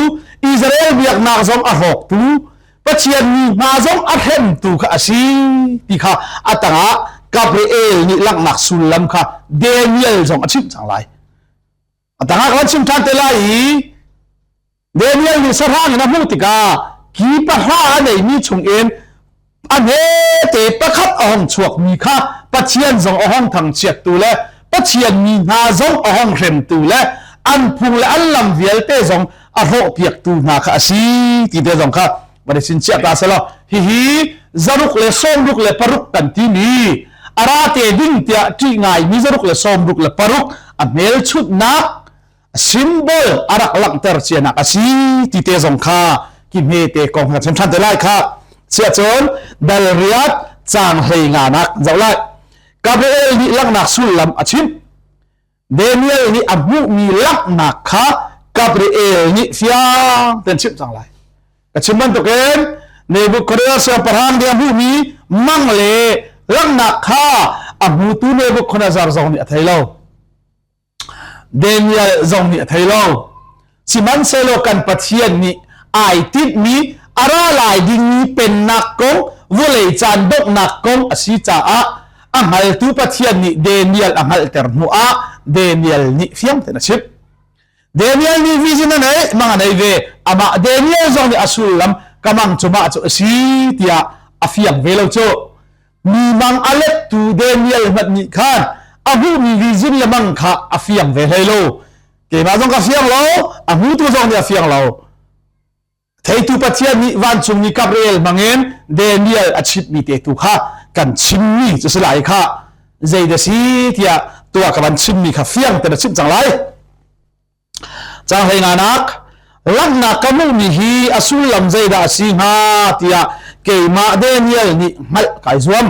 อิสราเอลเบียกนาจงอหอกปูปัจเจียนมีนาจงอัดเห็นตูข้าสิปีข้าอัตงะกาเบรีเอลนี่ลักนักสุลลัมค่ะเดนิเอลจงอาชิมจังไรแต่หากเราชิมทานเตลัยเดนิเอลนี่สร้างนะมุติกากีปะฮาในมีชงเอ็นอันเฮเตปะคัดอ่องชวกมีค่ะปัจเจียนจงอ่องทางเฉียดตูและปัจเจียนมีนาจงอ่องเข็มตูและอันพุงและอันลำเวียลเตจง a ho piak tu na kha asi ti de jong kha bari sin chia ta selo hi zaruk le som ruk le paruk kan ti ni ara te ding tia ti ngai mi zaruk le som ruk le paruk a mel chut na symbol arak lak ter chiana asi ti te jong kha ki me te kong na chem than te lai kha sia chon dal riat chang hei nga nak zawlai Gabriel ni lak nak sulam achim Daniel ni abu mi lak nak kha Gabriel ni fiang ten chim chang lai ka chimban to ken Nebuchadnezzar parhang dia abu mi mang le lak nak kha abu tu Nebuchadnezzar zong ni thailo Daniel zong ni thailo siman selo kan pathian ni ai tit mi ara lai ding ni pen nak kong Vawlei Caan Donghnak kong asi cha a angal tu pathian ni Daniel angal ter mu a Daniel ni fiang ten chip Daniel ni vision na nei mga nei ve ama Daniel zong ni asulam kamang chuma chu asi tia afiang velo cho mi mang alet tu Daniel mat ni khan abu mi vision lamang kha afiang ve helo ke ma zong ka fiang lo abu tu zong ni afiang lo thei tu pathian ni van chung ni Gabriel mangen Daniel achip mi te tu kha kan chim mi chu silai kha zai da si tia tua ka ban chim mi kha fiang te da chim chang lai chang hei nga nak lak na kamu mi hi asul lam zai da si ha tia ke ma Daniel ni mal kai zuam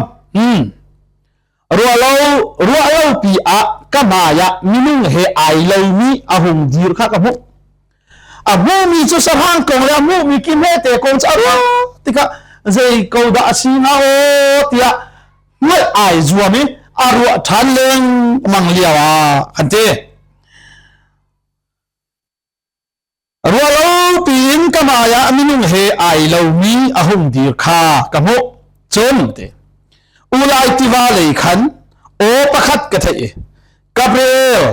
rualo pi a kamaya minung he ai lo mi ahung dir kha ka mu abu mi chu sarhang kong la mu mi kim he te kong cha tika zai ko da si nga o tia mal ai zuami arwa than leng mang liawa khante rualo pin kamaya minung he ai lo mi ahung dir kha kamu chon te ulai ti Vawlei khan o pakhat ka thai Gabriel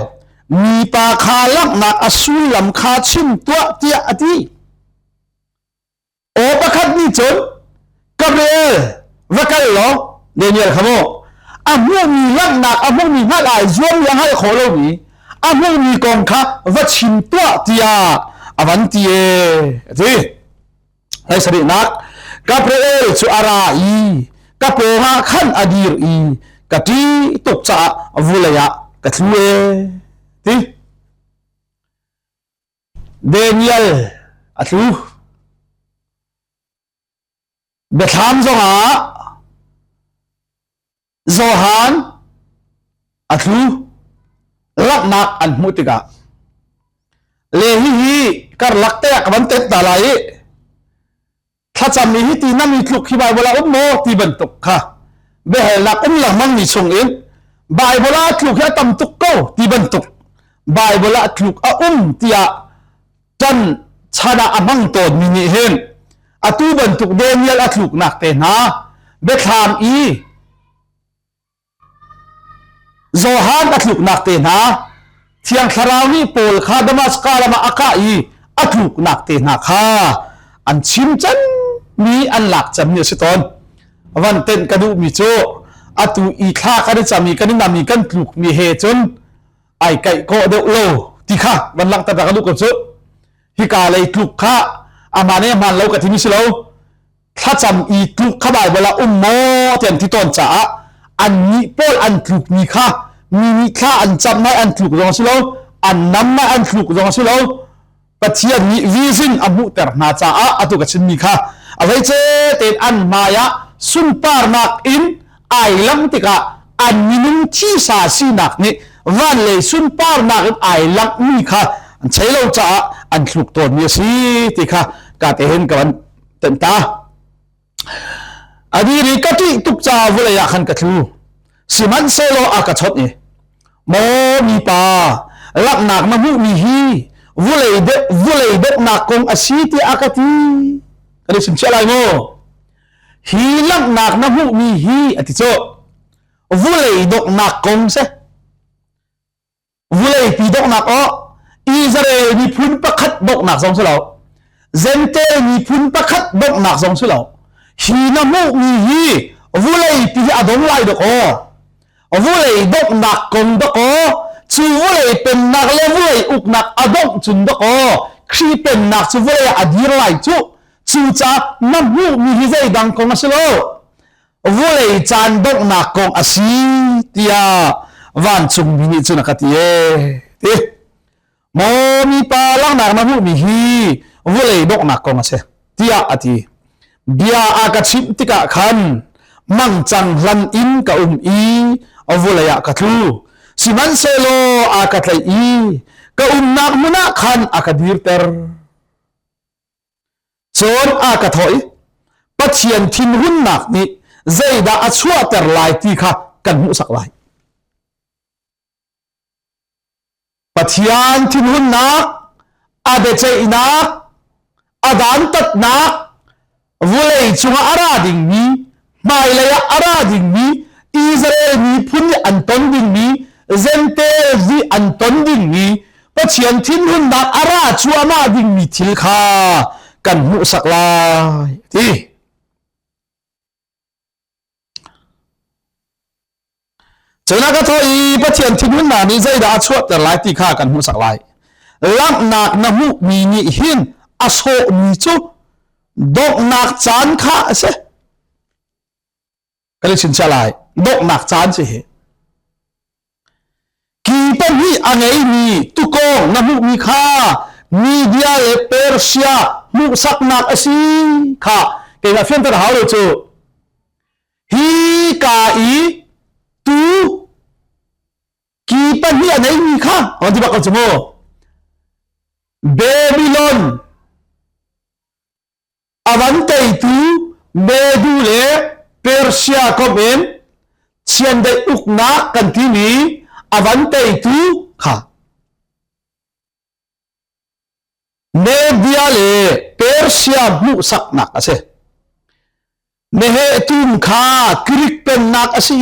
mi pa kha lak nak asul lam kha chim tua tia ati o pakhat ni chon Gabriel vakal lo Daniel khamo amu mi lak nak amu mi ngal ai zuam yang hai kholo mi amu mi kong kha va chim tua tia avanti e ati hai sari nak Gabriel chu ara i ka po ha khan adir i ka ti tok cha Vawleia ka thlue ti Daniel atlu Betham zonga Zohan atlu lak nak an mutika lehi kar lakte kaban tet dalai thacham mi hi ti nami thluk hi Bible mo ti bantuk kha behel nak lang mang ni sung in Bible thluk ya tam tuk ko ti bantuk Bible thluk a tia tan chana amang ton mi ni hen atu bantuk Daniel athluk nak te na Betham i Zohan athluk nak te na thiang tharau ni pol kha damas kalama aka i atluk nak te na kha an chim chan mi an lak cham ni siton van ten kadu mi cho atu i kha ka ni chami kan na mi kan tluk mi he chon ai kai ko de lo ti kha van lak ta ka lu ko cho hi ka lei tluk kha amane man lo ka thi mi silo kha cham i tluk kha bai bola mo ten ti ton cha an ni pol an tluk mi kha mi kha an cham mai an tluk rong silo an nam mai an tluk rong silo pathian ni vision amu ter na cha a atu ka chin mi kha avai che ten an maya sun par nak in ai lam tika an minung chi sa si nak ni van le sun par nak in ai lam mi kha an chelo cha an tluk ton mi si tika ka te hen kan ten ta adi ri ka ti tuk cha Vawlei khan ka thlu siman selo aka chot ni mo mi pa lak nak na mu mi hi Vawlei Donghnak kong asiti akati kani sim chalai mo hi lak nak na mu mi hi ati cho Vawlei Donghnak kong se Vawlei pi Donghnak o Israel ni phun pakhat Donghnak song selo zente ni phun pakhat Donghnak song selo hi na mu mi hi Vawlei pi adong lai do ko Vawlei Donghnak kong do ko chu Vawlei pen nak le Vawlei uknak adong chun do ko ครีเป็นนักจูเวอดีไรจูจูจ้าน้ำหูมีฮิใจดังของอาศัยวอลเลจานดอกนักของอาศัยที่วันจุงมินิจุนักที่มอมีปาลังนักน้ำหูมีฮีวอลเลดอกนักของอาศัยที่อาทิเบียอากาศชิมติกะขันมังจังลันอินกับอีวอลเลกัตลูสิมันเซโลอากาศไหลอีกับนักมุนักขันอากาศดิร์เตอร์ส่วนอากาศถอยปัจเจียนทินหุ่นนักนี้ใจดาอัชวาเตอร์ไลที่ค่ะกันมุสักไลปัจเจียนทินหุ่นนักอาเดเจนักอาดานตัดนักวเลจุงอาราดิงมีมาเลย์อาราดิงมีอิสราเอลมีพุ่นอันตอนดิงมีเซนเตวีอันตอนดิงมีปัจเจียนทินหุ่นนักอาราชัวมาดิงมีทิลค่ะกันมุสักไลที่เจ้านักทอยปัจเจียนทินหุ่นนักนี้ใจดาอัชวาเตอร์ไลที่ค่ะกันมุสักไลลักนักน้ำมุมีนิหินอโศมีจูดอกนักจานข้าเสก็เลยชินชาลายดอกนักจานเสกีเป็นที่อะไรมีตุกงน้ำมุมีข้ามีเดียเลเปอร์เซียมุสักนักสิข้าเกี่ยวกับเฟนต์หาเลยจูฮีกาอีตูกีเป็นที่อะไรมีข้าอันที่บอกกันจมูกเบบิลอนอวันเตยตูเบดูเลเปอร์เซียก็เป็นเชียนได้อุกนักกันที่นี้อวันเตยตูค่ะเนเดียเลเปอร์เซียมุสักนักเสเนเหตุมข้ากริกเป็นนักสิ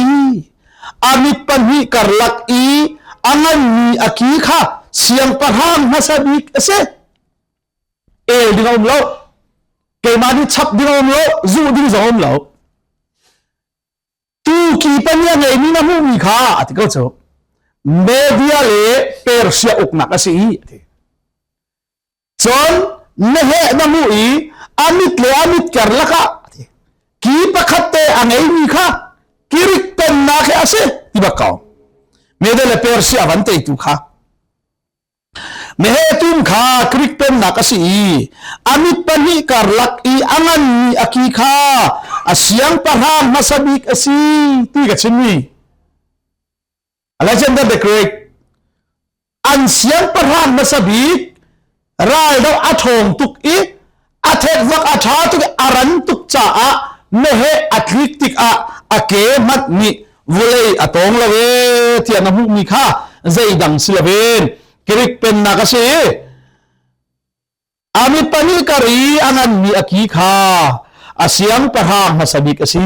อามิปันฮิกรลักอีอังันมีอากีข้าเสียงประหางมาสบิกเสดิงอมโลเกมาดิชับดิงอมโลจูดิงจอมโลตูกีปัญญาไงมีน้ำมูมีข้าที่เขาจะเมเดียเลเปอร์เซียอุกนักสิจนเนเหน้ำมูอีอามิดเลอามิดแกร์ลักะกีปะขัดเตอังไงมีข้ากิริกเป็นนักเสที่บักเขาเมเดียเลเปอร์เซียวันเตยตุข้าเมเหตุมข้ากริกเป็นนักสิอามิปันฮิการลักอีอังันมีอากีข้าอาเสียงประหามมาสบิกสิที่กับฉันนี่อะไรเช่นนั้นเด็กเล็กอันเสียงประหามมาสบิกรายเราอัฐงตุกอีอัฐวักอัฐาตุกอารันตุกจ้าเมเหอัตลิกติกอาเกมัดมีวเลยอัตงละเวที่อันมุมีข้าใจดังสิละเวนกริกเป็นนักเสอามิปนิการีอันนั้นมีอากีข้าอาเสียงประหางมาสบิกสิ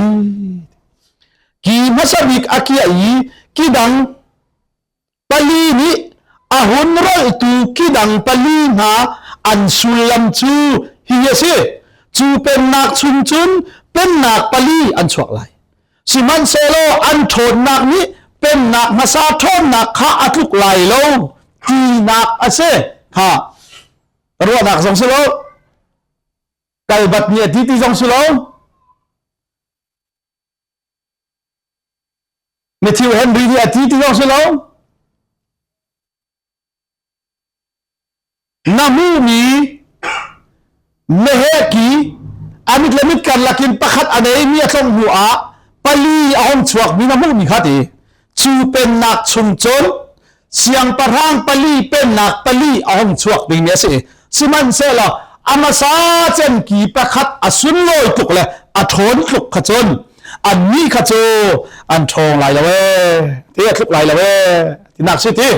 กีมาสบิกอากีอีกีดังปลีนี้อาหุนรอยตูกีดังปลีมาอันสุลัมจูฮิเยเสจูเป็นนักชุนชุนเป็นนักปลีอันชวกไหลสิมันเซโลอันโทนนักนี้เป็นนักมาซาทอนนักข้าอัตุกไหลโลที่นักเสค่ะรัวนักสองสิโลกัลบัดเนียที่สองสิโลเมทิวเฮนรีเนียที่สองสิโลนามูมีเมเฮกีอามิดเลมิดกันลักินประคัดอันนี้มีส่งหัวปลีอาหงชวกมีนามูมีขัดจูเป็นนักชุมชนเสียงประหางปลีเป็นนักปลีอาหงชวกเป็นเนี้ยสิมันเสละอามาซาเจนกีประคัดอสุนลอยตุกเลยอทนตุกขจนอันนี้ขจอันทองไหลละเว้ที่ทุกไหลละเว้ที่นักสิที่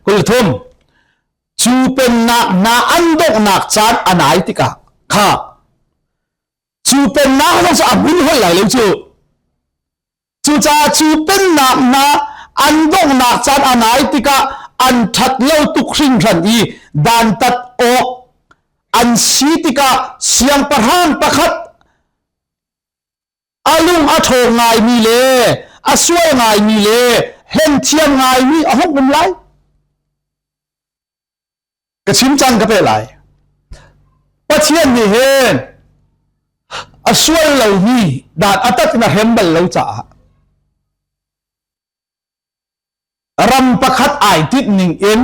กุลทุมจูเป็นนักนาอันดกนักจานอันไหนติกะข้าจูเป็นนักต้องจะอันวินหัวไหลเลยจูจะจูเป็นนักนาอันดกนักจานอันไหนติกะอันทัดเล่าตุกสิ่งทันอีดานตัดออกอันสีติกะเสียงประหางประคัดอาลุงอาโถงไงมีเลอาสวยไงมีเลเห็นเทียมไงมีอาหงมันไหล กระชิมจังก็เป็นไรปะเชียนนี่เห็นอสวลเหล่านี้ดาดอัตตินาเฮมบัลเหล่าจ่ารำประคัดไอติดหนึ่งเอ็น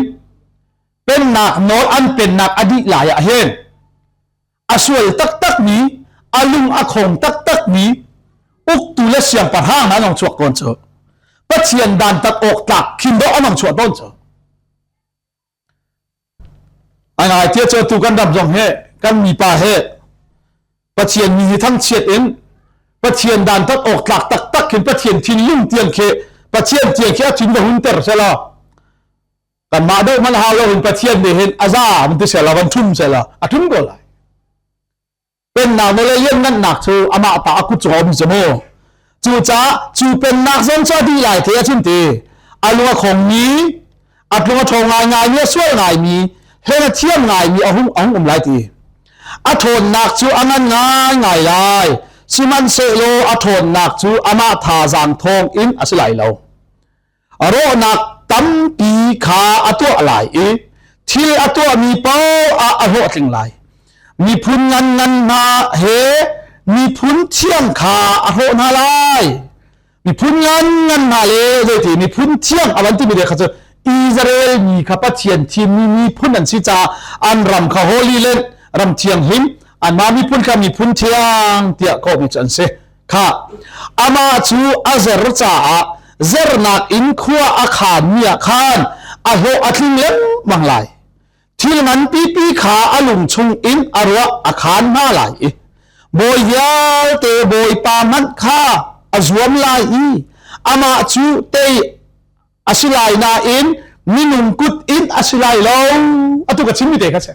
เป็นหนักโนอันเป็นหนักอดีหลายเห็นอสวลตักนี้อาลุงอาคงตักนี้อุกตุเลเสียงปะห้างนั้นน้องชวกต้นเจอปะเชียนดานตักอกตักคินโดอันน้องชวกต้นเจออันไหนที่เจอตูกันดับจงเฮกันมีป่าเฮปะเชียนมีทั้งเชียดเอ็นปะเชียนดานตักอกตักเห็นปะเชียนทิ้งลุ่มเตียงเคปะเชียนเตียงเคทิ้งดหุ่นเตอร์เสละกันมาด้วยมันหาเราเห็นปะเชียนเห็นอาซามันที่เสละวันทุ่มเสละทุ่มก็เลยเป็นหนักในเรื่องนั้นหนักชูอามาตากุจอมสมอจูจ้าจูเป็นหนักสนใจดีหลายเทียชินตีอาลุงของนี้อาลุงทองง่ายเนี่ยช่วยง่ายมีเห็นเทียมง่ายมีเอาหลายทีอาทนหนักจูอันนั้นง่ายเลยสิมันเสโลอาทนหนักจูอามาทาจางทองอินอาศัยเราอารมณ์หนักตั้มปีขาอาตัวอะไรที่อาตัวมีเป้าอาหัวถึงไรมีพุนเงินมาเฮมีพุนเที่ยงขาอโหนาลายมีพุนเงินมาเลยทีมีพุนเที่ยงอวันที่มีเด็กเขาจะอิสราเอลมีข้าพเจ้าทีมีพุนอันสิจ้าอันรำข้าโฮลีเลนรำเที่ยงหิมอันมามีพุนข้ามีพุนเที่ยงเตี่ยก็มีจันเสข้าอามาจูอาเซรจ้าเซรนักอินขัวอาคารมีอาคารอโหอัตลิงเล็บบังไลที่มันปีขาอลุงชงอินอรัวอาคารมาลายบอยยาเตบอยปามันข้าอจวมลายอามาจูเตอสิลายนาอินมินุงกุดอินอสิลายลงตุกชิมิเตกันเส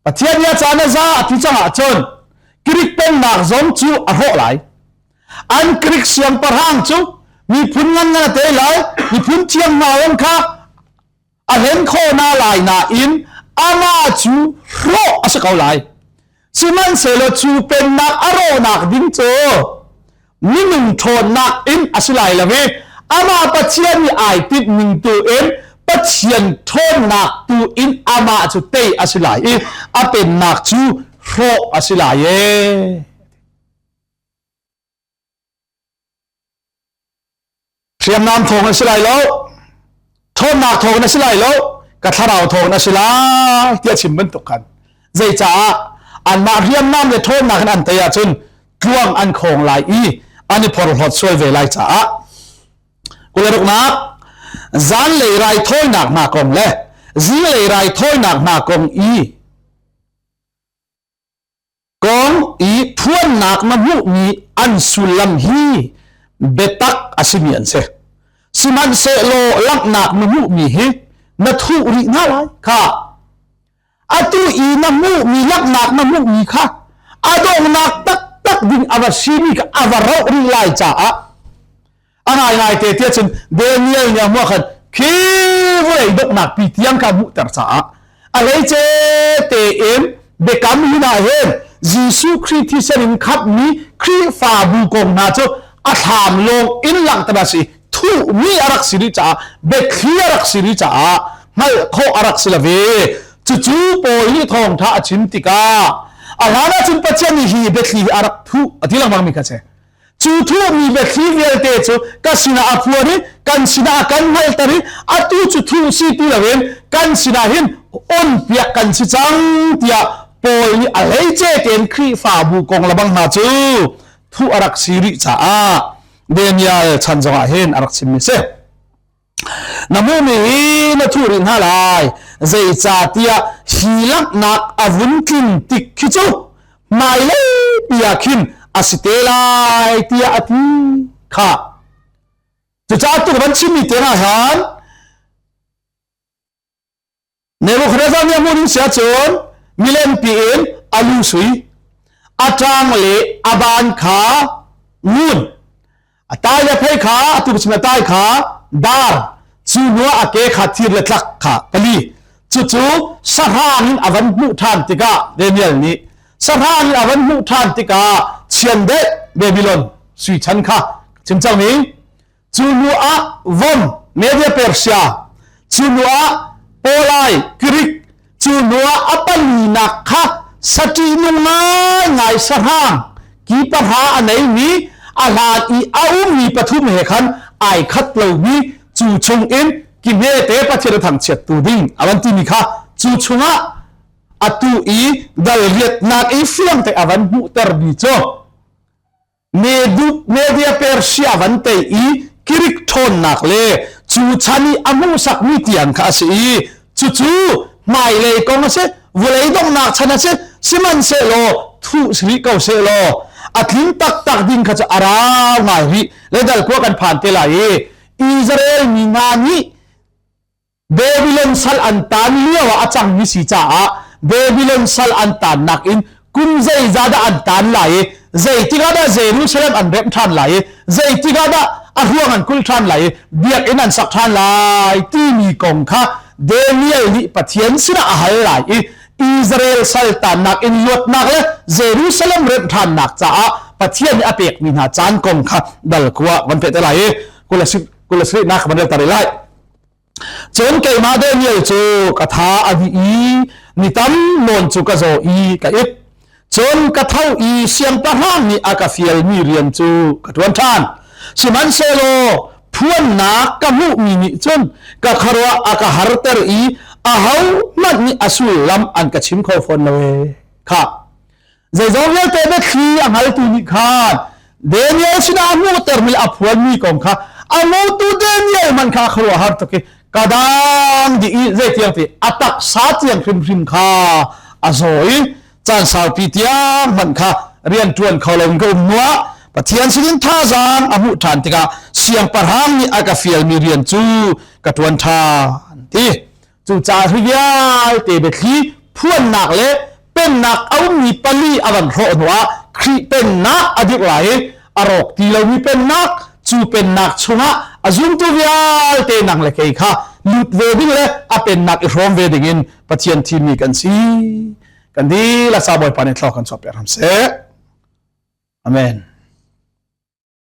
ปะเทียนยาจานซาที่จังหวัดชนกริกเป็นหนักจงจูอโหไหลอันกริกเสียงประหังจูมีพุนเงินเตไหลมีพุนเทียงมาวันข้าเห็นโคนาลายนาอินอามาจูโรอาศัยเขาลายสิมันเสลจูเป็นนักอารนักดิ้งโจมินุงโทนนักอินอาศัยละเวอามาปัจเจียนมีไอติดมิงตัวเอ็นปัจเจียนโทนนักตัวอินอามาจูเตอาศัยอาเป็นนักจูโรอาศัยเทียมน้ำทองอาศัยแล้วโทษหนักโทษนั่นสิไรแล้วกระทะเราโทษนั่นสิไรเที่ยชิมเป็นตกกันใจจ้าอันมาเรียมน้ำเลยโทษหนักอันเตียจนกลวงอันคงไหลอันนี้พอเราช่วยเวลาจ้ากูเลยรู้นะจันเลยไรโทษหนักมากงเลยจีเลยไรโทษหนักมากงกงพวนหนักมาบุมีอันสุลัมฮีเบตักอาศิมีอันเสสิมันเสโลลักหนักนมุมีเฮนทุริน่าไรค่ะอาตุอีนมุมีลักหนักนมุมีค่ะอาดงหนักตักดิ่งอวชีมีกับอวารริไลจ้าอะไรเตะจนเดนิเอลเนี่ยมัวขันคีวเลยดกหนักปีเทียงกับมุตรจ้าอะไรเจเตเอ็มเบกามีนาเฮนยิสุคริสต์เซนินขับมีครีฟาบูกงนาโจอาถามลงอินหลังตบาสีทูมีอารักสิริจ้าเบคีอารักสิริจ้าไม่ข้ออารักสิลเวจู่ๆปอยทองท่าชิมติกาอะไรนะจินปัจจัยนี้เบคีอารักทูอธิลังมังมิกาเชจู่ๆมีเบคีเวลเตจูกันสินาอภัวรีกันสินากันไม่ตรีอตุจู่ๆสิตุลเวนกันสินาหินอ่อนเปียกันสิจังเตียปอยอะไรเจเต็นครีฟาบูกงละบังมาจูทูอารักสิริจ้าเดียนยาชันจังหวะเห็นอารักชิมิเซน้ำมูมีนัทุรินฮาลายใจจ่าเตียฮีลักนักอาวุธกินติกขิจูไม่เลยเปียกินอาศิเตลายเตียอธิข้าจะจ่าตุบันชิมิเตนะฮันเนบุคเรซามีมูริเสียจนมิเลนปีเอ็นอาลูสุยอาจางเลอาบานขางูนตายเลยขาตุบชิมตายขาดาร์จูนัวอาเกขาทีร์เล็กขาปลีจู่ๆสหานินอวันมุทานติกาเดนิเอลนี้สหานินอวันมุทานติกาเชียนเดเบบิลอนสุยชันขาจิมเจ้านี้จูนัววอมเมเดียเปอร์เซียจูนัวโปไลกรีก นักค่ะสตินุ่งง่ายสร้างกีปัญหาอันไหนมีอาลาอีเอามีปฐุมเหขันไอคัดเหล่ามีจูชงอินกิมเฮเตปะเทระทางเฉียดตูดิ้งอวันที่มีค่ะจูชงะอตูอีดัลเรียดนักอีเฟียงแต่อวันมุตรบิโจเมเดียเปอร์เซียวันเตอีกิริกทนนักเลจูชันีอามุสักมิเตียนข้าสีจูไม่เลยกองเสวัวเลยต้องนักชนะเสสิมันเสโลทุสริเกาเสโลอัดลินตักดินข้าจะอาราไงฮิเลยดัลพวกกันผ่านเตลัยอิสราเอลมีงานนี้เบบิลอนสัลอันตานเลี้ยวอาจังมิสิจ้าเบบิลอนสัลอันตานนักอินกุมใจซาดาอันตานไหลใจที่กาดาเจรูซาเล็มอันเร็บทันไหลใจที่กาดาอาหัวงันคุลทันไหลเบียกอินันสักทันไหลที่มีกองข้าเดนิเอลนี่ปะเทียนสินะอาหัลไหลอิสราเอลสัลตานนักอินยศนักเลยเจรูซาเล็มเร็บทันนักจ้าปะเทียนอาเปกมีนาจานกองข้าดัลกัววันเป็ดอะไรกุลสินักมันเรื่องตาริไลจนเกี่ยมาเดียวจูกระทาอดีนิตัมนนจูกระโจอีกับอิจนกระเท่าอีเสียงประหารนี่อากาฟิลมีเรียนจูกระทวนทานสิมันเซโลพวนนักกมุมีนิจนกะครัวอากาฮาร์เตอร์อีอาเฮามันนี่อสุลลำอันกระชิมข้าวฟอนเลยค่ะเจจงเลี้ยเตเบคีอังฮัลตุนิคานเดนิเอลสินาอมูเตอร์มิลอพวนมีกองค่ะอามูตุเดนิเอลมันค่ะครัวฮาร์ตกิกระดังดีเจเตียงตีอัตักสาเตียงพริมค่ะอาโซยจานสาวปีเตียงมันค่ะเรียนจวนเขาลงก็มัวปะเทียนสินท่าจางอมุทันติกาเสียงปะหางนี่อากาฟิลมีเรียนจูกระทวนทานที่จูจ่าทุยาเตเบคีพวนหนักเละเป็นหนักเอามีปลีอวันโรนวะครีเป็นนักอดีตไหลอรกที่เรามีเป็นนักจูเป็นนักชงะอาจุนตุวิอาเตนังเล็กค่ะลุดเวดิ้งเลยอาเป็นนักอีรอมเวดิ้งอินปะเทียนทีมีกันสิกันดีละซาบอยปานิทลอกันสอบเปียรำเสอเมน